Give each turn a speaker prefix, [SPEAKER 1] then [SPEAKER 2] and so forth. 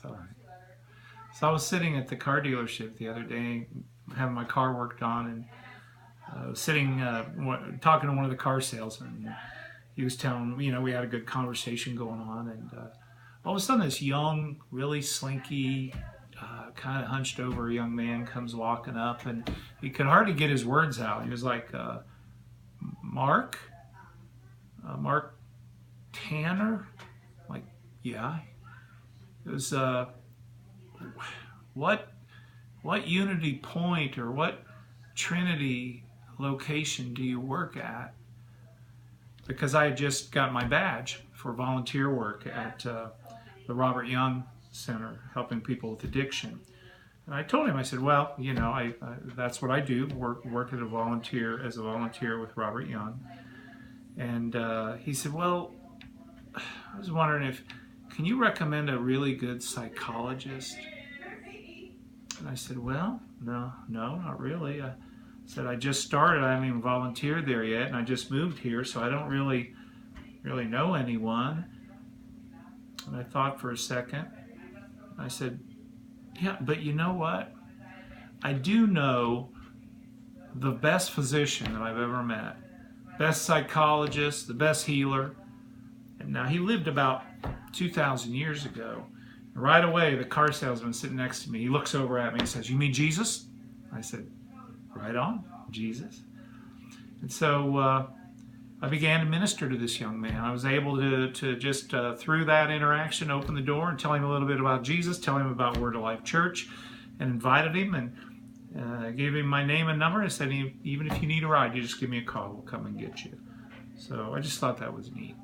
[SPEAKER 1] all right. So I was sitting at the car dealership the other day, having my car worked on, and sitting talking to one of the car salesmen. He was telling me, we had a good conversation going on, and all of a sudden this young, really slinky, kind of hunched over young man comes walking up, and he could hardly get his words out. He was like, Mark? Mark Tanner? I'm like, yeah. It was, what Unity Point or what Trinity location do you work at? Because I had just got my badge for volunteer work at the Robert Young Center, helping people with addiction. And I told him, I said, well, I that's what I do, work as a volunteer with Robert Young. And he said, well, I was wondering can you recommend a really good psychologist? And I said, well, no, not really. I said, I just started. I haven't even volunteered there yet, and I just moved here, so I don't really know anyone. And I thought for a second. I said, yeah, but you know what? I do know the best physician that I've ever met, best psychologist, the best healer. And now he lived about 2,000 years ago. And right away, the car salesman sitting next to me, he looks over at me and says, you mean Jesus? I said, right on, Jesus. And so I began to minister to this young man. I was able to just, through that interaction, open the door and tell him a little bit about Jesus, tell him about Word of Life Church, and invited him, and gave him my name and number, and said, even if you need a ride, you just give me a call. We'll come and get you. So I just thought that was neat.